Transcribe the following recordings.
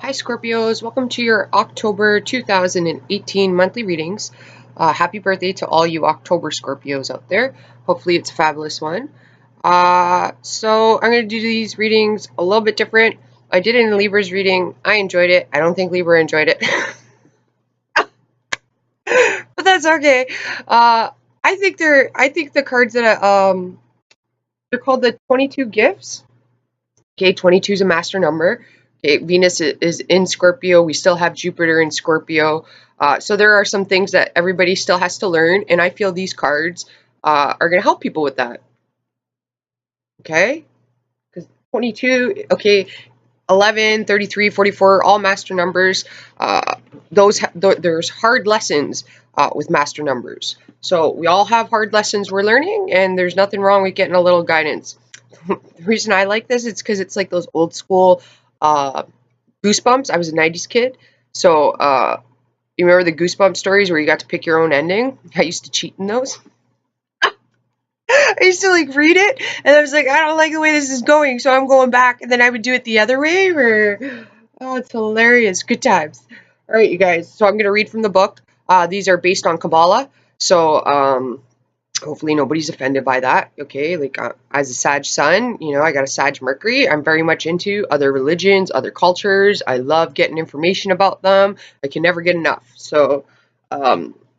Hi Scorpios, welcome to your October 2018 monthly readings. Happy birthday to all you October Scorpios out there. Hopefully it's a fabulous one. So I'm going to do these readings a little bit different. I did it in Libra's reading. I enjoyed it. I don't think Libra enjoyed it. But that's okay. I think the cards that they're called the 22 gifts. Okay, 22 is a master number. Okay, Venus is in Scorpio. We still have Jupiter in Scorpio. So there are some things that everybody still has to learn, and I feel these cards are going to help people with that. Okay? Because 22, okay, 11, 33, 44, all master numbers. There's hard lessons with master numbers. So we all have hard lessons we're learning, and there's nothing wrong with getting a little guidance. The reason I like this is because it's like those old school Goosebumps. I was a 90s kid. So you remember the Goosebumps stories where you got to pick your own ending? I used to cheat in those. I used to like read it and I was like, I don't like the way this is going, so I'm going back, and then I would do it the other way. Oh, it's hilarious. Good times. All right, you guys. So I'm going to read from the book. These are based on Kabbalah. So hopefully nobody's offended by that. Okay, like as a Sag sun, I got a Sag Mercury. I'm very much into other religions, other cultures. I love getting information about them. I can never get enough. So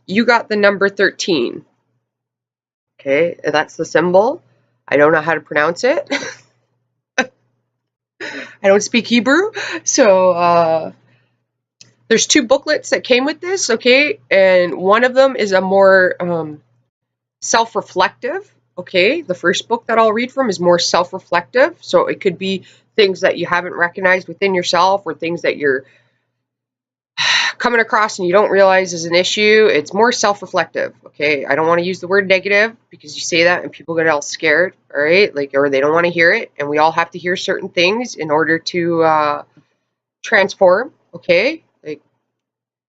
you got the number 13. Okay, that's the symbol. I don't know how to pronounce it. I don't speak Hebrew. So there's two booklets that came with this, okay? And one of them is a more self-reflective. Okay, the first book that I'll read from is more self-reflective. So it could be things that you haven't recognized within yourself, or things that you're coming across and you don't realize is an issue. It's more self-reflective. Okay, I don't want to use the word negative because you say that and people get all scared. All right, like, or they don't want to hear it. And we all have to hear certain things in order to transform. Okay, like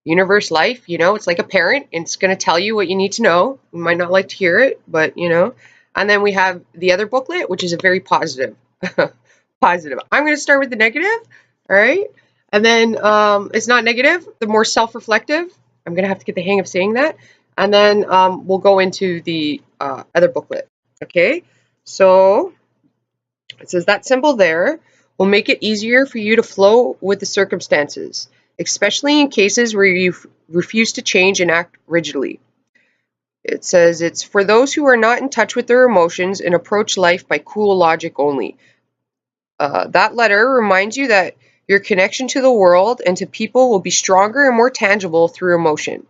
universe, life, it's like a parent, and it's going to tell you what you need to know. You might not like to hear it, but and then we have the other booklet, which is a very positive. Positive. I'm going to start with the negative. All right, and then it's not negative, the more self-reflective. I'm going to have to get the hang of saying that, and then we'll go into the other booklet. Okay, so it says that symbol there will make it easier for you to flow with the circumstances, especially in cases where you refuse to change and act rigidly. It says it's for those who are not in touch with their emotions and approach life by cool logic only. That letter reminds you that your connection to the world and to people will be stronger and more tangible through emotion.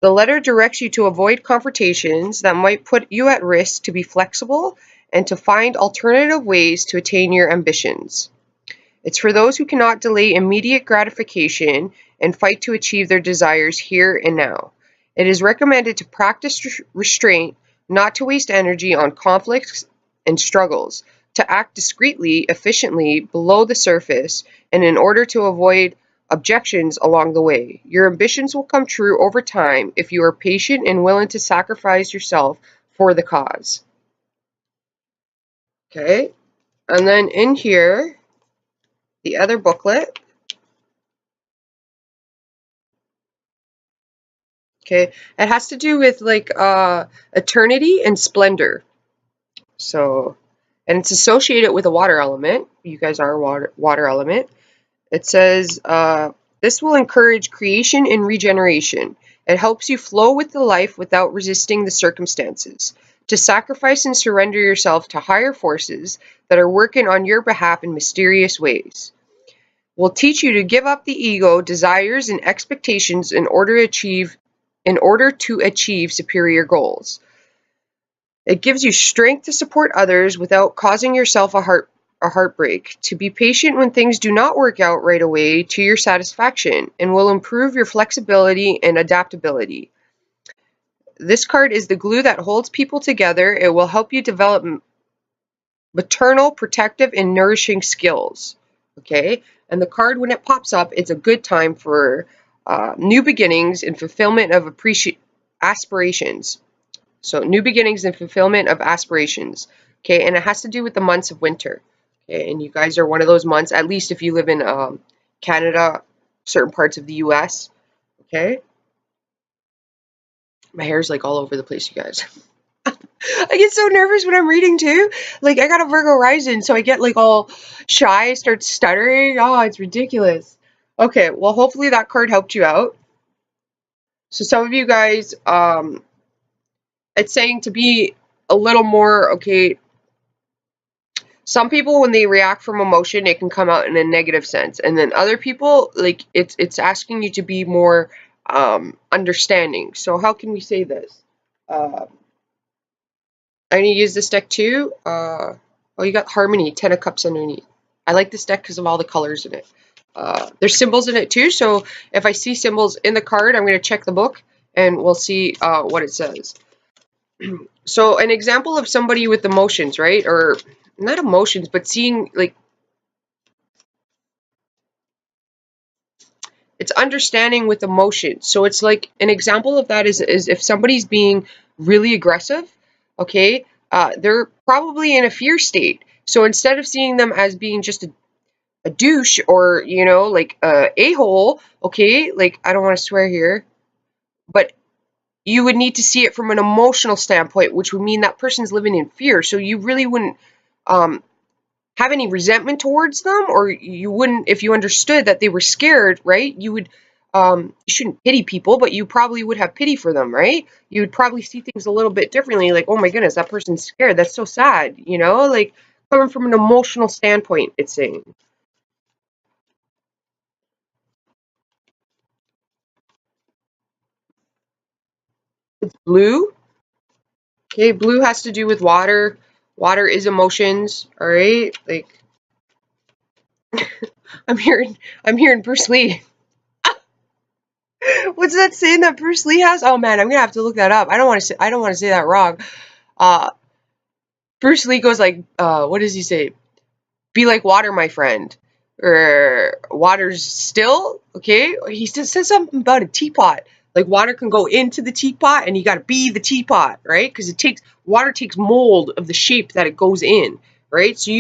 The letter directs you to avoid confrontations that might put you at risk, to be flexible, and to find alternative ways to attain your ambitions. It's for those who cannot delay immediate gratification and fight to achieve their desires here and now. It is recommended to practice restraint, not to waste energy on conflicts and struggles, to act discreetly, efficiently, below the surface, and in order to avoid objections along the way. Your ambitions will come true over time if you are patient and willing to sacrifice yourself for the cause. Okay, and then in here, the other booklet. Okay, it has to do with like eternity and splendor. So, and it's associated with a water element. You guys are a water element. It says this will encourage creation and regeneration. It helps you flow with the life without resisting the circumstances. To sacrifice and surrender yourself to higher forces that are working on your behalf in mysterious ways. Will teach you to give up the ego, desires, and expectations in order to achieve superior goals. It gives you strength to support others without causing yourself a heartbreak, to be patient when things do not work out right away to your satisfaction, and will improve your flexibility and adaptability. This card is the glue that holds people together. It will help you develop maternal, protective, and nourishing skills. Okay, and the card, when it pops up, it's a good time for new beginnings and fulfillment of aspirations. So new beginnings and fulfillment of aspirations. Okay, and it has to do with the months of winter. Okay, and you guys are one of those months, at least if you live in Canada, certain parts of the US. Okay. My hair's like all over the place, you guys. I get so nervous when I'm reading too. Like I got a Virgo rising, so I get like all shy, start stuttering. Oh, it's ridiculous. Okay, well hopefully that card helped you out. So some of you guys, it's saying to be a little more, okay, some people when they react from emotion, it can come out in a negative sense. And then other people, like it's asking you to be more understanding. So how can we say this? I'm going to use this deck too. Oh, you got Harmony, 10 of Cups underneath. I like this deck because of all the colors in it. There's symbols in it too, so if I see symbols in the card, I'm going to check the book and we'll see what it says. So an example of somebody with emotions, right? Or not emotions, but seeing like it's understanding with emotions. So it's like an example of that is if somebody's being really aggressive, okay, they're probably in a fear state. So instead of seeing them as being just a douche or, you know, like a a-hole, okay, like I don't want to swear here, but you would need to see it from an emotional standpoint, which would mean that person's living in fear. So you really wouldn't um, have any resentment towards them, or you wouldn't, if you understood that they were scared, right? You would, you shouldn't pity people, but you probably would have pity for them, right? You would probably see things a little bit differently, like, oh my goodness, that person's scared. That's so sad, you know, like coming from an emotional standpoint, it's saying. It's blue. Okay, blue has to do with water. Water is emotions, all right? Like I'm hearing Bruce Lee. What's that saying that Bruce Lee has? Oh man, I'm gonna have to look that up. I don't want to say that wrong. Uh, Bruce Lee goes like, what does he say? Be like water, my friend. Or water's still, okay? He says something about a teapot. Like water can go into the teapot and you gotta be the teapot, right? Because water takes mold of the shape that it goes in, right? So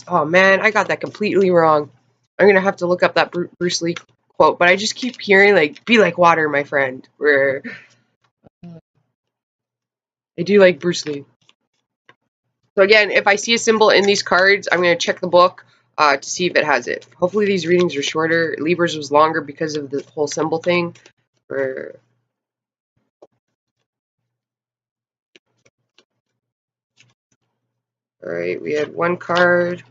oh man, I got that completely wrong. I'm gonna have to look up that Bruce Lee quote, but I just keep hearing like, be like water, my friend. Where I do like Bruce Lee. So again, if I see a symbol in these cards, I'm going to check the book to see if it has it. Hopefully these readings are shorter. Libra's was longer because of the whole symbol thing. All right, we had one card.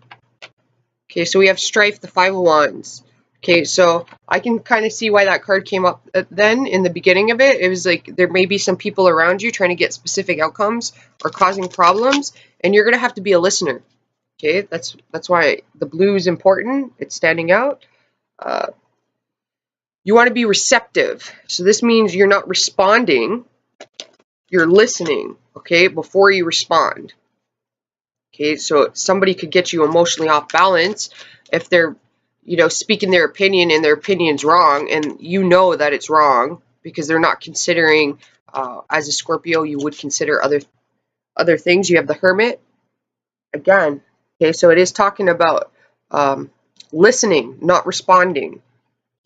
Okay, so we have Strife, the Five of Wands. Okay, so I can kind of see why that card came up then in the beginning of it. It was like there may be some people around you trying to get specific outcomes or causing problems, and you're going to have to be a listener. Okay, that's why the blue is important. It's standing out. Uh, you want to be receptive. So this means you're not responding, you're listening, okay, before you respond. Okay, so somebody could get you emotionally off balance if they're, you know, speaking their opinion and their opinion's wrong and you know that it's wrong because they're not considering, as a Scorpio, you would consider other things. You have the Hermit. Again, okay, so it is talking about listening, not responding.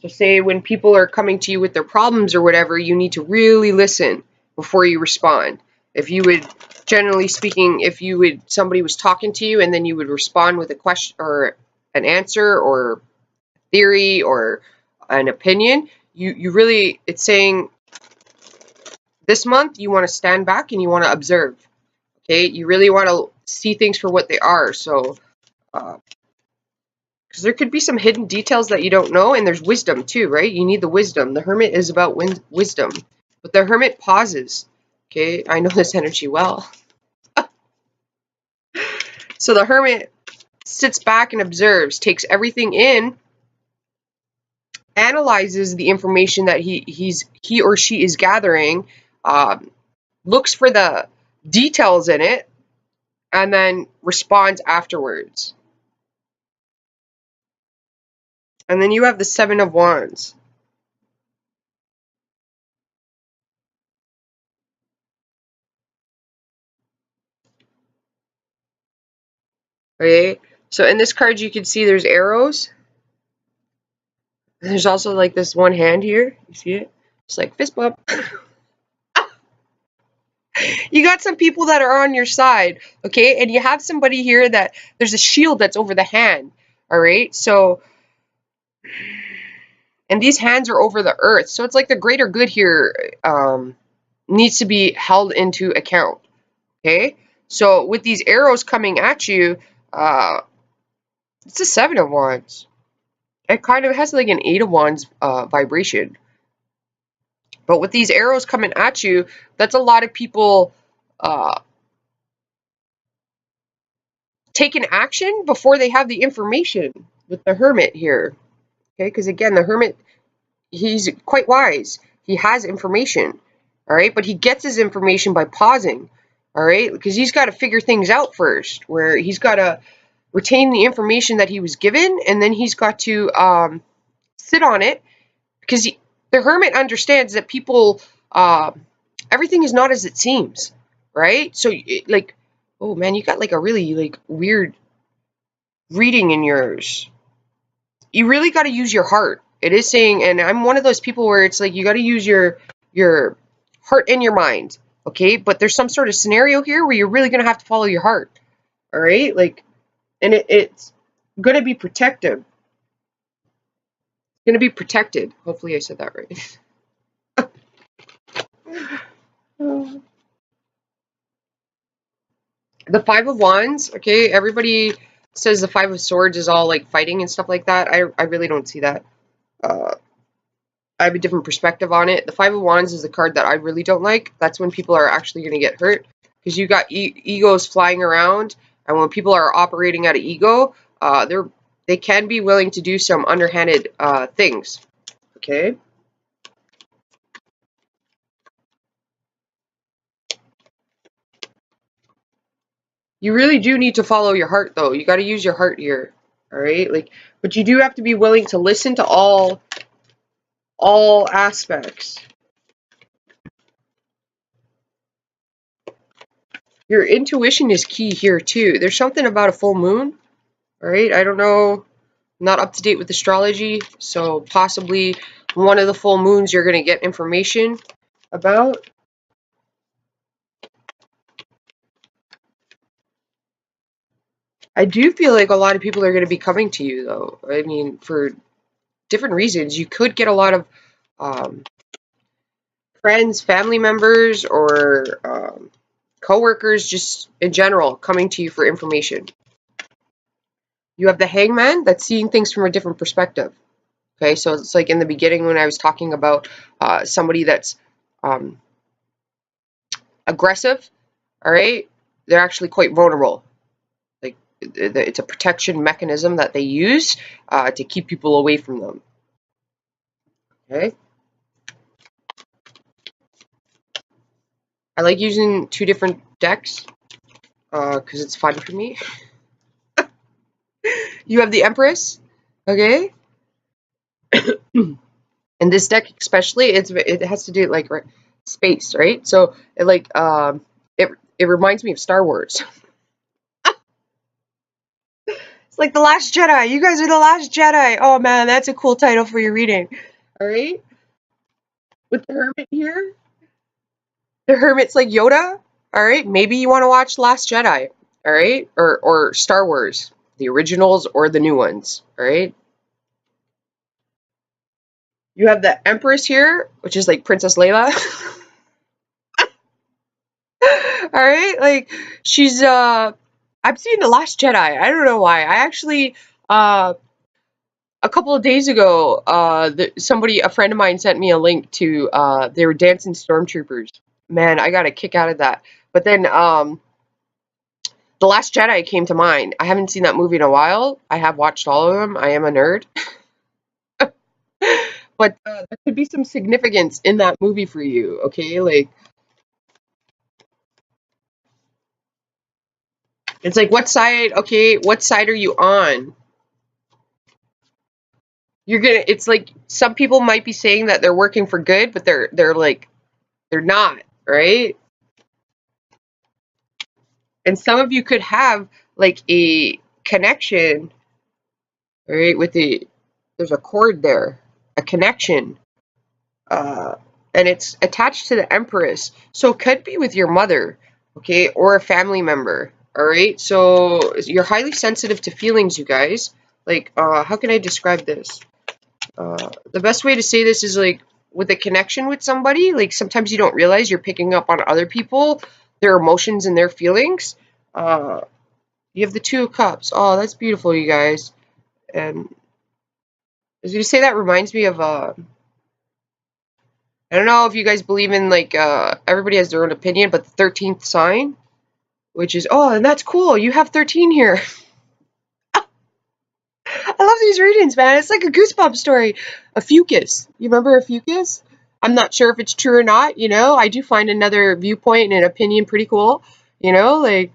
So say when people are coming to you with their problems or whatever, you need to really listen before you respond. If you would, generally speaking, if you would, somebody was talking to you and then you would respond with a question or an answer or theory or an opinion, you really, it's saying this month you want to stand back and you want to observe. Okay, you really want to see things for what they are. So, because there could be some hidden details that you don't know, and there's wisdom too, right? You need the wisdom. The Hermit is about wisdom, but the Hermit pauses. Okay, I know this energy well. So the Hermit sits back and observes, takes everything in, analyzes the information that he or she is gathering, looks for the details in it, and then responds afterwards. And then you have the Seven of Wands. Okay, so in this card you can see there's arrows. There's also like this one hand here. You see it? It's like fist bump. You got some people that are on your side, okay? And you have somebody here that there's a shield that's over the hand, all right? So, and these hands are over the earth. So it's like the greater good here needs to be held into account, okay? So with these arrows coming at you, it's a 7 of Wands. It kind of has like an 8 of Wands vibration. But with these arrows coming at you, that's a lot of people taking action before they have the information with the Hermit here. Okay, because again, the Hermit, he's quite wise. He has information, all right? But he gets his information by pausing, all right? Because he's got to figure things out first, where he's got to retain the information that he was given, and then he's got to sit on it, because the Hermit understands that people, everything is not as it seems, right? So, like, oh man, you got like a really like weird reading in yours. You really got to use your heart. It is saying, and I'm one of those people where it's like you got to use your heart and your mind, okay? But there's some sort of scenario here where you're really gonna have to follow your heart, all right? Like, and it's gonna be protective. It's gonna be protected. Hopefully, I said that right. The 5 of Wands, okay? Everybody says the 5 of Swords is all like fighting and stuff like that. I really don't see that. I have a different perspective on it. The 5 of Wands is the card that I really don't like. That's when people are actually going to get hurt, because you got egos flying around, and when people are operating out of ego, they can be willing to do some underhanded things. Okay. You really do need to follow your heart, though. You got to use your heart here. All right. Like, but you do have to be willing to listen to all aspects. Your intuition is key here too. There's something about a full moon. All right. I don't know. I'm not up to date with astrology, so possibly one of the full moons you're going to get information about. I do feel like a lot of people are going to be coming to you, though. I mean, for different reasons. You could get a lot of friends, family members, or co-workers just in general coming to you for information. You have the Hangman that's seeing things from a different perspective. Okay, so it's like in the beginning when I was talking about somebody that's aggressive, all right, they're actually quite vulnerable. Like, it's a protection mechanism that they use to keep people away from them. Okay. I like using 2 different decks because it's fun for me. You have the Empress, okay? And this deck especially, it has to do like space, right? So it like it reminds me of Star Wars. It's like The Last Jedi. You guys are the Last Jedi. Oh man, that's a cool title for your reading. All right. With the Hermit here, the Hermit's like Yoda. All right, maybe you want to watch Last Jedi. All right, or Star Wars, the originals or the new ones. All right. You have the Empress here, which is like Princess Leia. All right, like she's I've seen The Last Jedi. I don't know why. I actually a couple of days ago, a friend of mine sent me a link to they were dancing stormtroopers. Man, I got a kick out of that. But then The Last Jedi came to mind. I haven't seen that movie in a while. I have watched all of them. I am a nerd. But there could be some significance in that movie for you, okay? Like, it's like, what side, okay, what side are you on? It's like some people might be saying that they're working for good, but they're like, they're not, right? And some of you could have like a connection, right, with there's a cord there. a connection, uh, and it's attached to the Empress. So it could be with your mother, okay, or a family member. All right. So you're highly sensitive to feelings, you guys. Like, how can I describe this? The best way to say this is like with a connection with somebody. Like sometimes you don't realize you're picking up on other people, their emotions and their feelings. Uh, you have the Two of Cups. Oh, that's beautiful, you guys. And as you say, that reminds me of I don't know if you guys believe in like everybody has their own opinion, but the 13th sign, which is and that's cool. You have 13 here. I love these readings, man. It's like a goosebump story. A fucus. You remember a fucus? I'm not sure if it's true or not. I do find another viewpoint and an opinion pretty cool. Like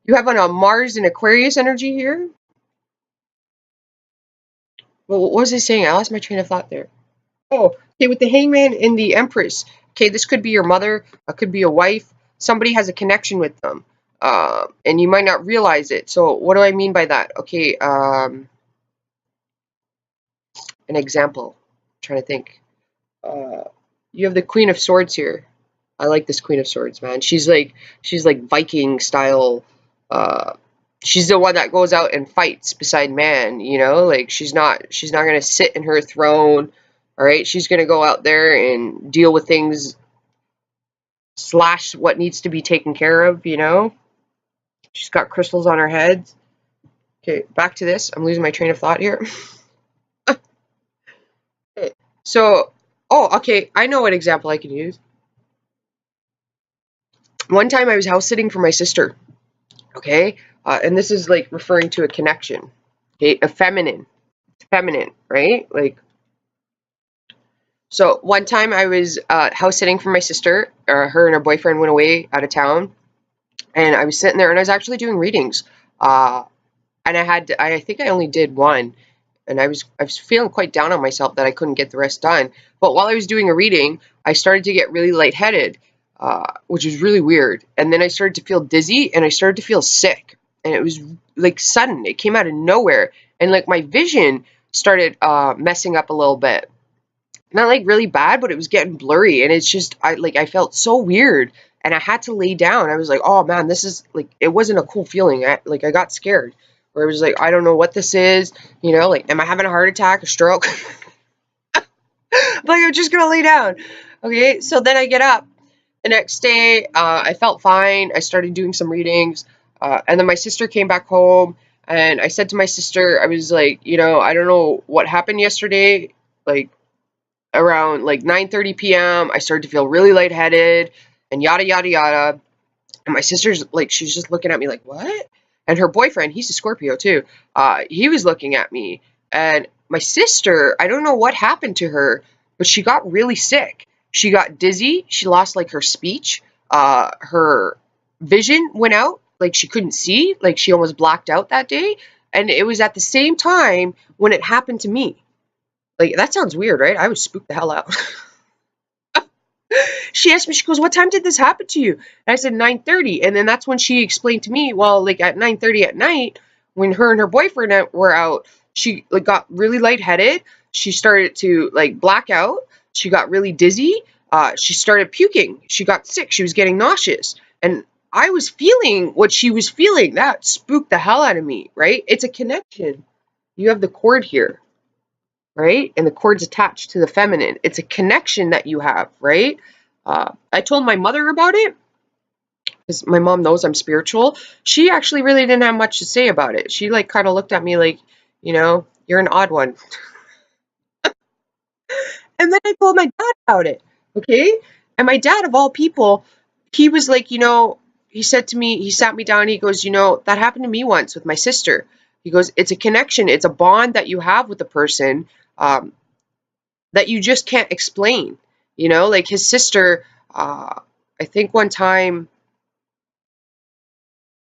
you have a Mars and Aquarius energy here. Well, what was I saying? I lost my train of thought there. Oh, okay, with the Hangman and the Empress. Okay, this could be your mother, it could be a wife. Somebody has a connection with them, and you might not realize it. So, what do I mean by that? Okay, an example. I'm trying to think. Uh, you have the Queen of Swords here. I like this Queen of Swords, man. She's like Viking style. Uh, she's the one that goes out and fights beside man. Like she's not gonna sit in her throne. All right, she's gonna go out there and deal with things slash what needs to be taken care of. She's got crystals on her head. Okay, back to this. I'm losing my train of thought here. Okay, so, okay, I know what example I can use. One time I was house sitting for my sister. Okay, and this is like referring to a connection. Okay, feminine, right? Like, so one time I was house sitting for my sister. Her and her boyfriend went away out of town, and I was sitting there, and I was actually doing readings. And I think I only did one, and I was feeling quite down on myself that I couldn't get the rest done. But while I was doing a reading, I started to get really lightheaded, which was really weird. And then I started to feel dizzy, and I started to feel sick, and it was like sudden. It came out of nowhere, and like my vision started messing up a little bit. Not like really bad, but it was getting blurry, and it's just I felt so weird, and I had to lay down. I was like, oh man, this is like it wasn't a cool feeling. I got scared, where I was like, I don't know what this is. Like, am I having a heart attack, a stroke? Like, I'm just gonna lay down. Okay, so then I get up the next day. I felt fine. I started doing some readings, and then my sister came back home, and I said to my sister, I was like, I don't know what happened yesterday. Like around like 9:30 p.m. I started to feel really lightheaded and yada yada yada. And my sister's like, she's just looking at me like, what? And her boyfriend, he's a Scorpio too. He was looking at me, and my sister, I don't know what happened to her, but she got really sick. She got dizzy. She lost like her speech. Her vision went out. Like she couldn't see. Like she almost blacked out that day. And it was at the same time when it happened to me. Like, that sounds weird, right? I was spooked the hell out. She asked me, she goes, what time did this happen to you? And I said 9:30. And then that's when she explained to me, well, like at 9:30 at night, when her and her boyfriend were out, she like got really lightheaded. She started to like black out. She got really dizzy. She started puking. She got sick. She was getting nauseous. And I was feeling what she was feeling. That spooked the hell out of me, right? It's a connection. You have the cord here, right? And the cord's attached to the feminine. It's a connection that you have, right? I told my mother about it because my mom knows I'm spiritual. She actually really didn't have much to say about it. She like kind of looked at me like, you're an odd one. And then I told my dad about it, okay? And my dad, of all people, he was like, he said to me, he sat me down, he goes, that happened to me once with my sister. He goes, it's a connection, it's a bond that you have with a person, that you just can't explain. Like his sister, I think one time,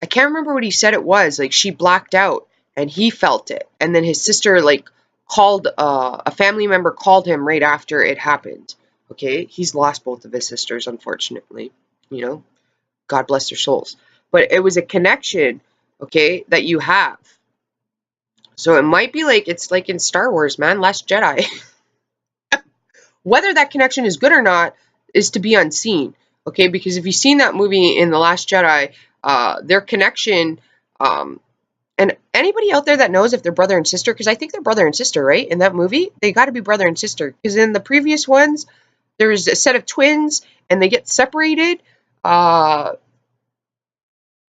I can't remember what he said it was, like she blacked out and he felt it. And then his sister like called, a family member called him right after it happened. Okay, he's lost both of his sisters, unfortunately. God bless their souls. But it was a connection, okay, that you have. So it might be like, it's like in Star Wars, man, Last Jedi. Whether that connection is good or not is to be unseen. Okay, because if you've seen that movie in The Last Jedi, their connection, and anybody out there that knows if they're brother and sister, because I think they're brother and sister, right? In that movie, they got to be brother and sister. Because in the previous ones, there's a set of twins and they get separated. Uh,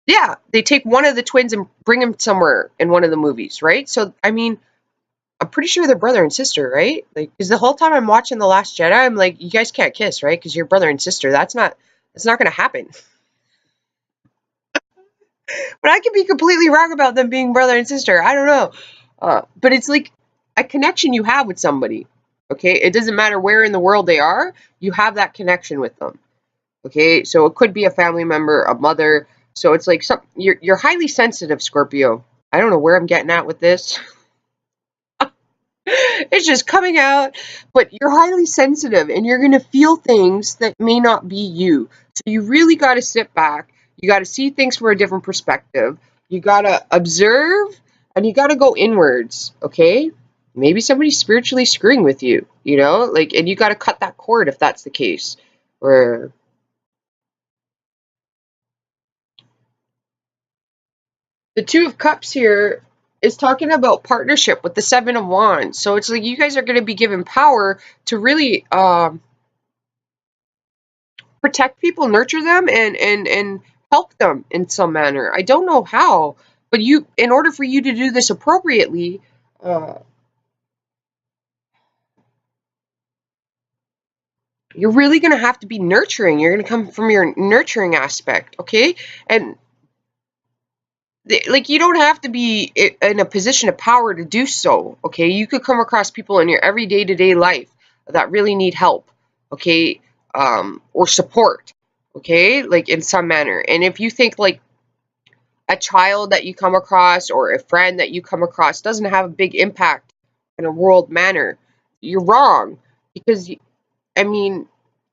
yeah, they take one of the twins and bring him somewhere in one of the movies, right? So, I mean, I'm pretty sure they're brother and sister, right? Like, because the whole time I'm watching The Last Jedi, I'm like, you guys can't kiss, right? Because you're brother and sister. That's not going to happen. But I could be completely wrong about them being brother and sister. I don't know. But it's like a connection you have with somebody. Okay, it doesn't matter where in the world they are, you have that connection with them. Okay, so it could be a family member, a mother. So it's like you're highly sensitive, Scorpio. I don't know where I'm getting at with this. It's just coming out, but you're highly sensitive and you're going to feel things that may not be you. So you really got to sit back. You got to see things from a different perspective. You got to observe and you got to go inwards, okay? Maybe somebody's spiritually screwing with you, you know? Like, and you got to cut that cord if that's the case. Or the Two of Cups here is talking about partnership with the Seven of Wands. So it's like you guys are going to be given power to really protect people, nurture them, and help them in some manner. I don't know how, but in order for you to do this appropriately, uh, you're really going to have to be nurturing. You're going to come from your nurturing aspect, okay? And like you don't have to be in a position of power to do so, okay? You could come across people in your everyday to day life that really need help, okay? Or support, okay? Like in some manner. And if you think like a child that you come across or a friend that you come across doesn't have a big impact in a world manner, you're wrong. Because, I mean,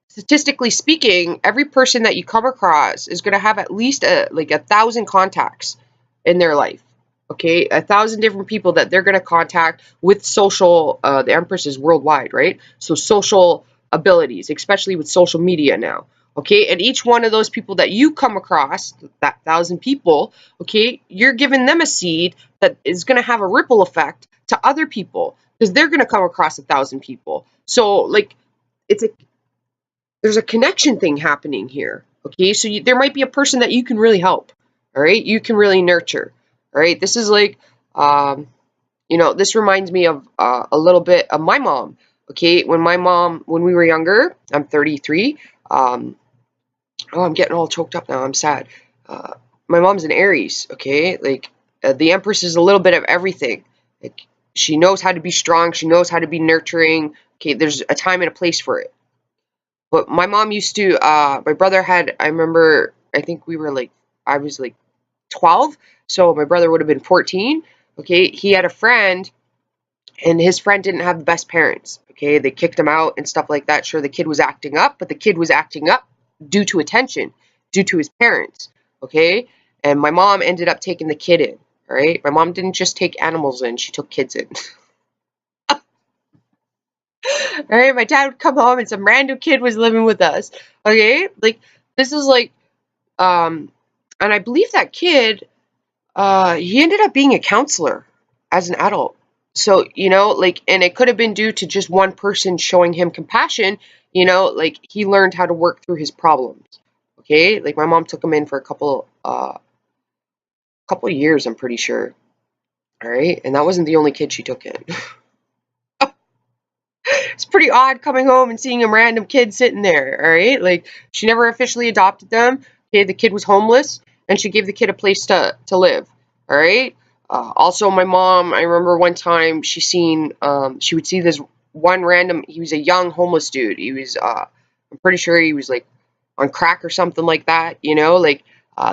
statistically speaking, every person that you come across is going to have at least like 1,000 contacts in their life. Okay, 1,000 different people that they're going to contact with social. The Empress is worldwide, right? So social abilities, especially with social media now. Okay, and each one of those people that you come across, that 1,000 people, okay, you're giving them a seed that is going to have a ripple effect to other people because they're going to come across 1,000 people. So like, it's a there's a connection thing happening here. Okay, so there might be a person that you can really help. All right, you can really nurture. All right, this is like, this reminds me of a little bit of my mom. Okay, when we were younger, I'm 33. Oh, I'm getting all choked up now. I'm sad. Uh, my mom's an Aries. Okay, like the Empress is a little bit of everything. Like she knows how to be strong. She knows how to be nurturing. Okay, there's a time and a place for it. But my mom used to, my brother had, I remember, I think I was like 12, so my brother would have been 14. Okay, he had a friend, and his friend didn't have the best parents. Okay, they kicked him out and stuff like that. Sure, the kid was acting up, but the kid was acting up due to attention, due to his parents. Okay, and my mom ended up taking the kid in. All right, my mom didn't just take animals in, she took kids in. All right, my dad would come home and some random kid was living with us. Okay, like this is like, and I believe that kid, he ended up being a counselor as an adult. So like, and it could have been due to just one person showing him compassion. Like he learned how to work through his problems. Okay, like my mom took him in for a couple years, I'm pretty sure. All right, and that wasn't the only kid she took in. It's pretty odd coming home and seeing a random kid sitting there, all right? Like, she never officially adopted them. Okay, the kid was homeless, and she gave the kid a place to live, all right? Also, my mom, I remember one time she would see this one random, he was a young homeless dude. He was, I'm pretty sure he was, like, on crack or something like that, like,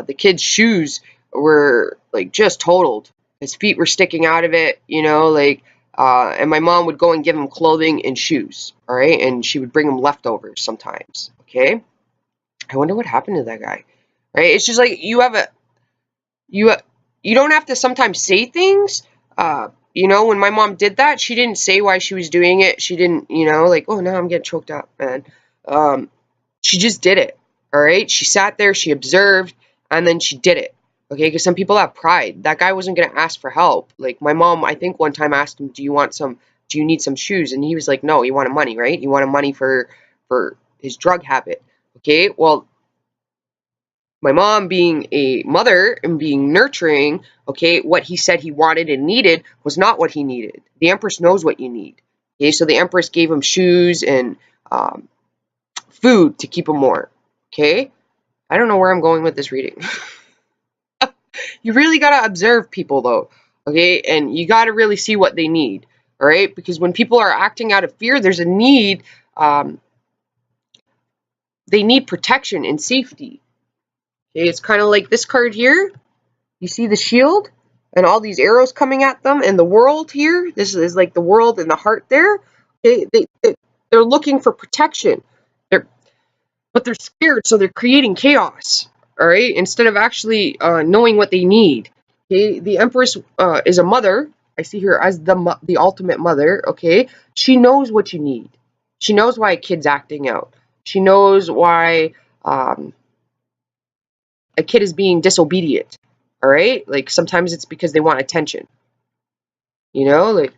the kid's shoes were, like, just totaled. His feet were sticking out of it, like, and my mom would go and give him clothing and shoes, all right? And she would bring him leftovers sometimes, okay? I wonder what happened to that guy, right? It's just like you you don't have to sometimes say things. you know, when my mom did that, she didn't say why she was doing it. She didn't, you know, like, oh, now I'm getting choked up, man. She just did it, all right? She sat there, she observed, and then she did it, okay? Because some people have pride. That guy wasn't going to ask for help. Like, my mom, I think one time asked him, do you need some shoes? And he was like, no, he wanted money, right? He wanted money for his drug habit, okay? Well, my mom being a mother and being nurturing, okay, what he said he wanted and needed was not what he needed. The Empress knows what you need, okay? So the Empress gave him shoes and food to keep him warm, okay? I don't know where I'm going with this reading. You really got to observe people, though, okay? And you got to really see what they need, all right? Because when people are acting out of fear, there's a need, they need protection and safety. Okay, it's kind of like this card here. You see the shield and all these arrows coming at them, and the world here. This is like the world and the heart there. They're looking for protection. But they're scared, so they're creating chaos. All right, instead of actually knowing what they need. Okay, the Empress is a mother. I see her as the ultimate mother. Okay, she knows what you need. She knows why a kid's acting out. She knows why a kid is being disobedient. All right, like sometimes it's because they want attention. You know, like,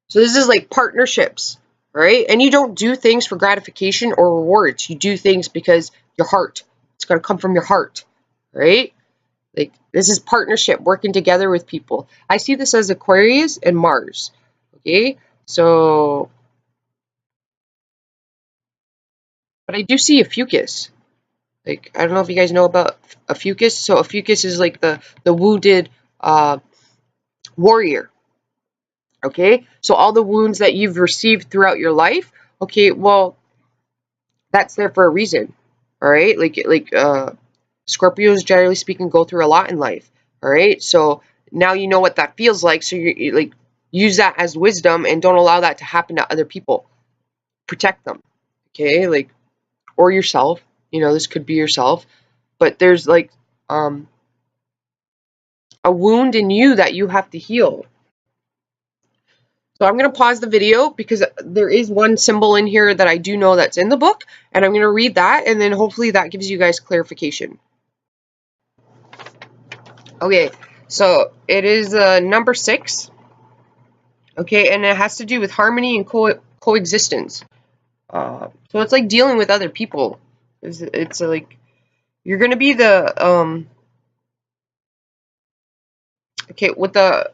so this is like partnerships, right? And you don't do things for gratification or rewards. You do things because your heart. It's going to come from your heart, right? Like, this is partnership, working together with people. I see this as Aquarius and Mars, okay? So, but I do see a fucus. Like, I don't know if you guys know about a fucus. So a fucus is like the wounded warrior, okay? So all the wounds that you've received throughout your life, okay, well, that's there for a reason, all right? Like Scorpios, generally speaking, go through a lot in life, all right? So now you know what that feels like, so you like use that as wisdom and don't allow that to happen to other people. Protect them, okay? Like, or yourself, you know, this could be yourself, but there's like a wound in you that you have to heal. So I'm going to pause the video because there is one symbol in here that I do know that's in the book, and I'm going to read that, and then hopefully that gives you guys clarification. Okay, so it is number 6, okay, and it has to do with harmony and coexistence. So it's like dealing with other people. It's like you're going to be the, okay, with the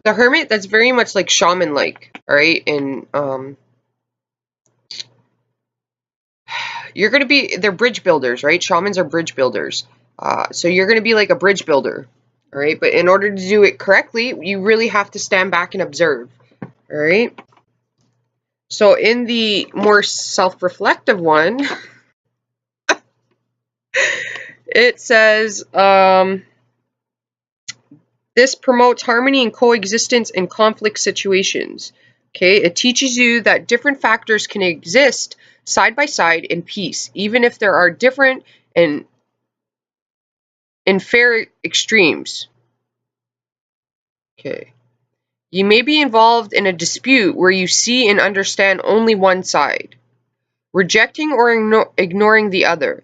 Hermit, that's very much like shaman-like, all right, and you're going to be, they're bridge builders, right? Shamans are bridge builders. So you're going to be like a bridge builder, all right? But in order to do it correctly, you really have to stand back and observe, all right? So in the more self-reflective one, it says, this promotes harmony and coexistence in conflict situations. Okay, it teaches you that different factors can exist side by side in peace, even if there are different and fair extremes. Okay. You may be involved in a dispute where you see and understand only one side, rejecting or ignoring the other.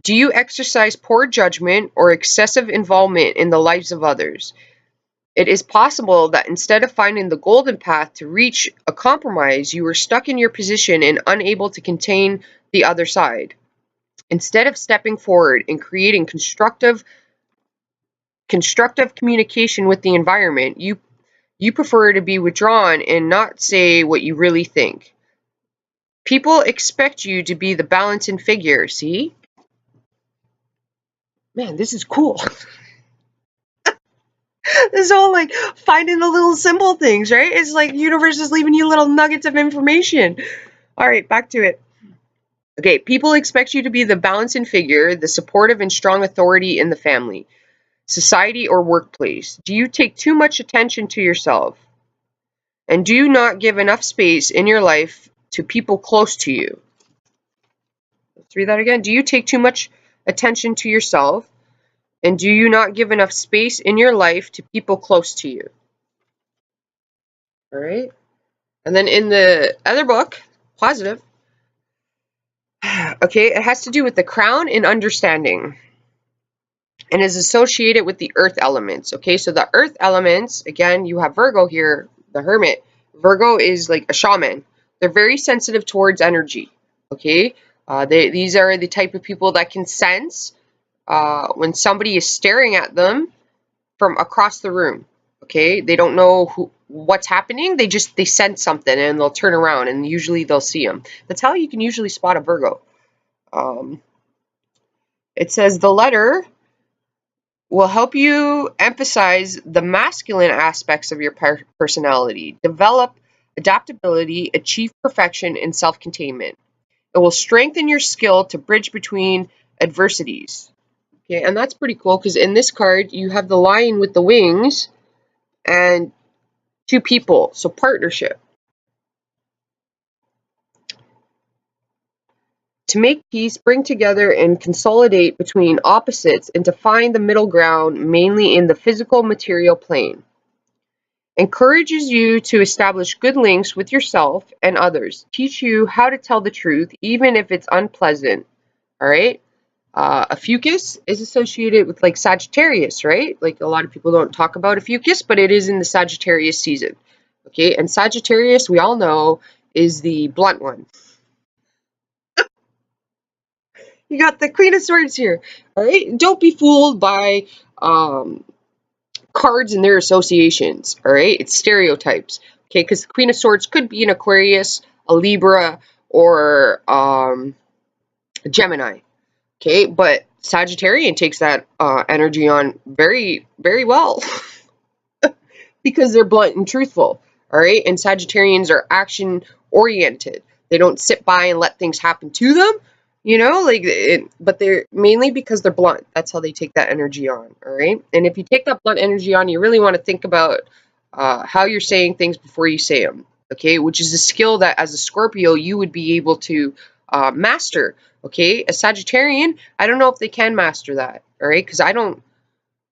Do you exercise poor judgment or excessive involvement in the lives of others? It is possible that instead of finding the golden path to reach a compromise, you are stuck in your position and unable to contain the other side. Instead of stepping forward and creating constructive communication with the environment, you prefer to be withdrawn and not say what you really think. People expect you to be the balancing figure, see? Man, this is cool. This whole like finding the little simple things, right? It's like universe is leaving you little nuggets of information. All right, back to it. Okay, people expect you to be the balancing figure, the supportive and strong authority in the family, society, or workplace. Do you take too much attention to yourself? And do you not give enough space in your life to people close to you? Let's read that again. Do you take too much attention to yourself? And do you not give enough space in your life to people close to you? All right. And then in the other book, positive, okay, it has to do with the crown and understanding and is associated with the earth elements. Okay, so the earth elements, again, you have Virgo here, the hermit. Virgo is like a shaman. They're very sensitive towards energy. Okay, these are the type of people that can sense when somebody is staring at them from across the room. Okay, they don't know what's happening. They sense something and they'll turn around and usually they'll see them. That's how you can usually spot a Virgo. It says the letter will help you emphasize the masculine aspects of your personality, develop adaptability, achieve perfection, and self-containment. It will strengthen your skill to bridge between adversities. Okay, and that's pretty cool because in this card you have the lion with the wings and two people, so partnership. To make peace, bring together and consolidate between opposites and to find the middle ground, mainly in the physical material plane. Encourages you to establish good links with yourself and others. Teach you how to tell the truth, even if it's unpleasant. All right. A fucus is associated with like Sagittarius, right? Like a lot of people don't talk about a fucus, but it is in the Sagittarius season. Okay. And Sagittarius, we all know, is the blunt one. You got the Queen of Swords here. All right. Don't be fooled by cards and their associations. All right. It's stereotypes. Okay. Because the Queen of Swords could be an Aquarius, a Libra, or a Gemini. Okay. But Sagittarian takes that energy on very, very well because they're blunt and truthful. All right. And Sagittarians are action oriented. They don't sit by and let things happen to them. You know, like, but they're mainly because they're blunt. That's how they take that energy on, all right? And if you take that blunt energy on, you really want to think about how you're saying things before you say them, okay? Which is a skill that as a Scorpio, you would be able to master, okay? A Sagittarian, I don't know if they can master that, all right? Because I got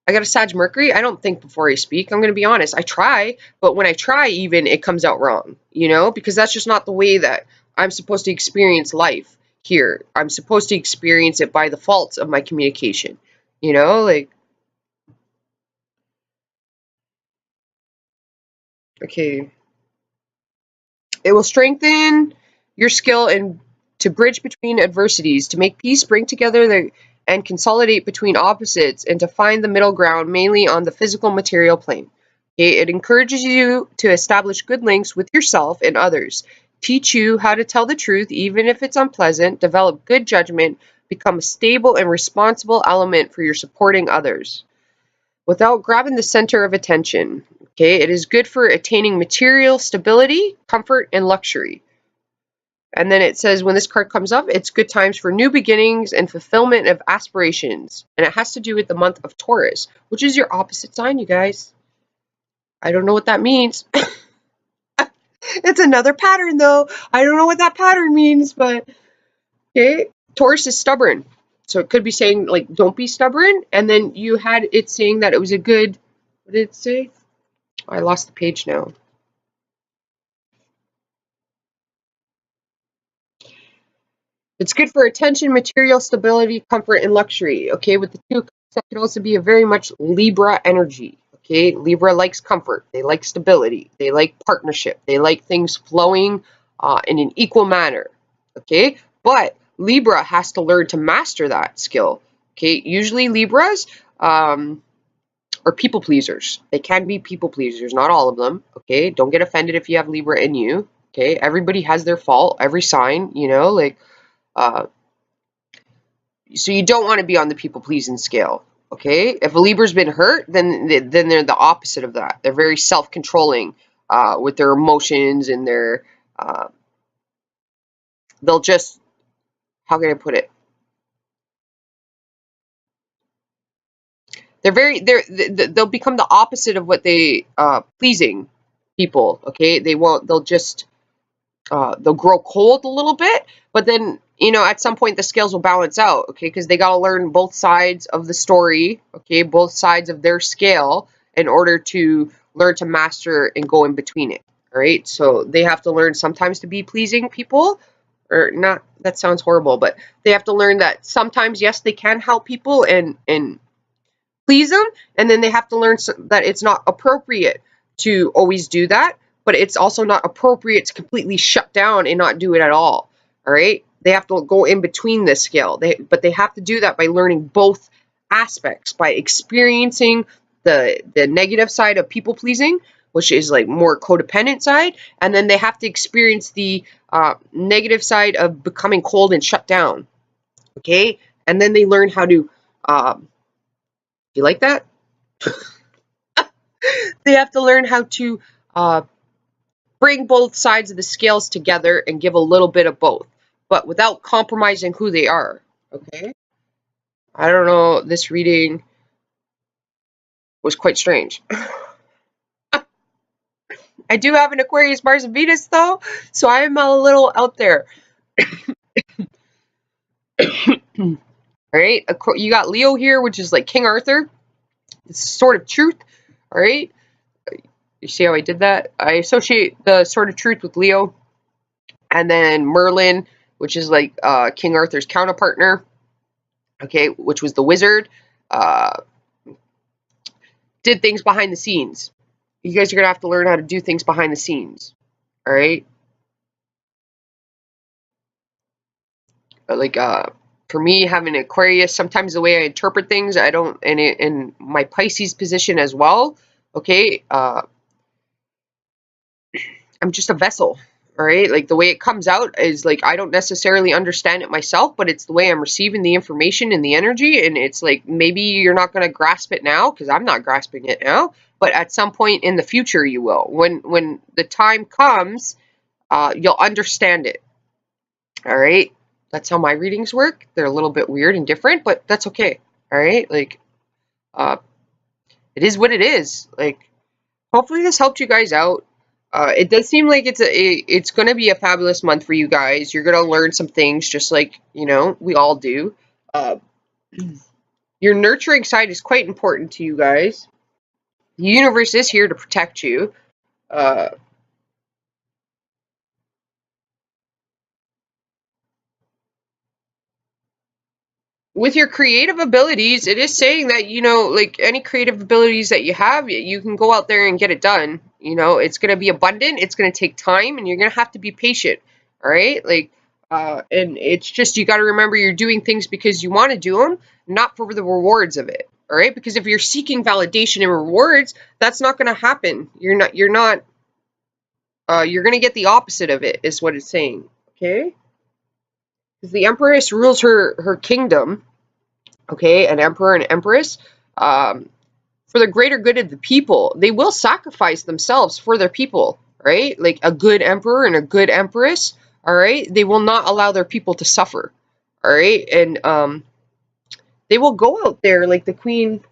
a Sag Mercury. I don't think before I speak. I'm going to be honest. I try, but when I try even, it comes out wrong, you know? Because that's just not the way that I'm supposed to experience life. Here, I'm supposed to experience it by the faults of my communication, you know, like, okay, it will strengthen your skill and to bridge between adversities, to make peace, bring together and consolidate between opposites, and to find the middle ground, mainly on the physical material plane. Okay, it encourages you to establish good links with yourself and others, teach you how to tell the truth even if it's unpleasant, develop good judgment, become a stable and responsible element for your supporting others without grabbing the center of attention. Okay, it is good for attaining material stability, comfort, and luxury. And then it says when this card comes up, it's good times for new beginnings and fulfillment of aspirations. And it has to do with the month of Taurus, which is your opposite sign, you guys. I don't know what that means. It's another pattern, though. I don't know what that pattern means, but okay. Taurus is stubborn. So it could be saying, like, don't be stubborn. And then you had it saying that it was a good, what did it say? Oh, I lost the page now. It's good for attention, material stability, comfort, and luxury. Okay, with the two, that could also be a very much Libra energy. Okay, Libra likes comfort. They like stability. They like partnership. They like things flowing in an equal manner. Okay, but Libra has to learn to master that skill. Okay, usually Libras are people pleasers. They can be people pleasers, not all of them. Okay, don't get offended if you have Libra in you. Okay, everybody has their fault. Every sign, you know, like. So you don't want to be on the people pleasing scale. Okay, if a Libra's been hurt, then they're the opposite of that. They're very self controlling with their emotions and their they'll just, how can I put it? They'll become the opposite of what they pleasing people. Okay, they'll just they'll grow cold a little bit, but then you know, at some point the scales will balance out, okay, because they got to learn both sides of the story, okay, both sides of their scale in order to learn to master and go in between it. All right, so they have to learn sometimes to be pleasing people, or not, that sounds horrible, but they have to learn that sometimes, yes, they can help people and please them, and then they have to learn that it's not appropriate to always do that, but it's also not appropriate to completely shut down and not do it at all. All right, they have to go in between this scale, but they have to do that by learning both aspects, by experiencing the negative side of people pleasing, which is like more codependent side, and then they have to experience the negative side of becoming cold and shut down. Okay, and then they learn how to you like that? They have to learn how to uh, bring both sides of the scales together and give a little bit of both, but without compromising who they are. Okay? I don't know, this reading was quite strange. I do have an Aquarius, Mars, and Venus, though, so I'm a little out there. All right? You got Leo here, which is like King Arthur. It's Sword of Truth. All right? You see how I did that? I associate the Sword of Truth with Leo. And then Merlin, which is like King Arthur's counterpartner, okay, which was the wizard, did things behind the scenes. You guys are going to have to learn how to do things behind the scenes, all right? Like, for me, having Aquarius, sometimes the way I interpret things, I don't, and in my Pisces position as well, okay, I'm just a vessel. All right, like the way it comes out is like I don't necessarily understand it myself, but it's the way I'm receiving the information and the energy, and it's like maybe you're not going to grasp it now because I'm not grasping it now, but at some point in the future you will. When the time comes, you'll understand it. All right, that's how my readings work. They're a little bit weird and different, but that's okay. All right, like it is what it is. Like hopefully this helped you guys out. It does seem like it's going to be a fabulous month for you guys. You're going to learn some things just like, you know, we all do. Uh, your nurturing side is quite important to you guys. The universe is here to protect you. Uh, with your creative abilities, it is saying that, you know, like any creative abilities that you have, you can go out there and get it done. You know, it's going to be abundant, it's going to take time, and you're going to have to be patient. All right? Like, and it's just, you got to remember you're doing things because you want to do them, not for the rewards of it. All right? Because if you're seeking validation and rewards, that's not going to happen. You're going to get the opposite of it, is what it's saying. Okay? Because the Empress rules her kingdom, okay, an emperor and empress, for the greater good of the people. They will sacrifice themselves for their people, right? Like a good emperor and a good empress, all right? They will not allow their people to suffer, all right? And they will go out there like the Queen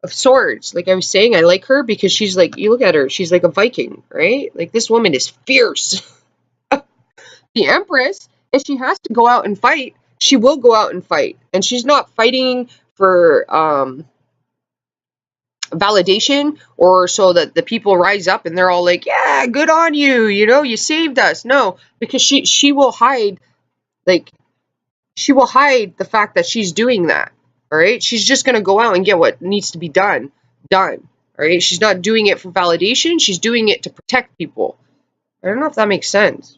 of Swords. Like I was saying, I like her because she's like, you look at her, she's like a Viking, right? Like this woman is fierce. The Empress, if she has to go out and fight, she will go out and fight. And she's not fighting for validation or so that the people rise up and they're all like, yeah, good on you, you know, you saved us. No, because she will hide, like, she will hide the fact that she's doing that. All right? She's just going to go out and get what needs to be done. All right? She's not doing it for validation. She's doing it to protect people. I don't know if that makes sense.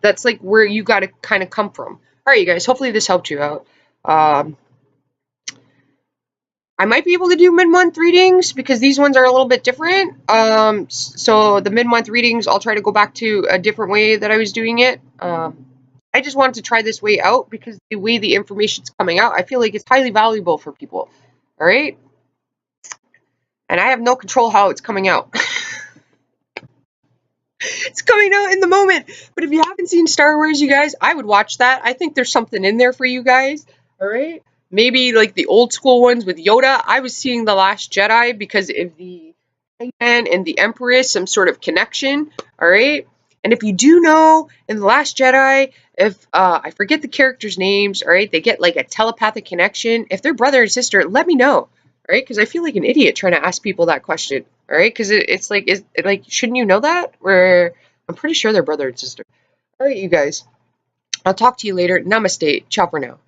That's like where you got to kind of come from. All right, you guys. Hopefully this helped you out. I might be able to do mid-month readings because these ones are a little bit different. So the mid-month readings, I'll try to go back to a different way that I was doing it. I just wanted to try this way out because the way the information's coming out, I feel like it's highly valuable for people. All right? And I have no control how it's coming out. It's coming out in the moment. But if you haven't seen Star Wars, you guys, I would watch that. I think there's something in there for you guys. All right? Maybe like the old school ones with Yoda. I was seeing The Last Jedi because of the Hangman and the Empress, some sort of connection. All right? And if you do know in The Last Jedi, if I forget the characters' names, all right, they get like a telepathic connection. If they're brother and sister, let me know, all right? Because I feel like an idiot trying to ask people that question, all right? Because it's like, shouldn't you know that? Where I'm pretty sure they're brother and sister. All right, you guys. I'll talk to you later. Namaste. Ciao for now.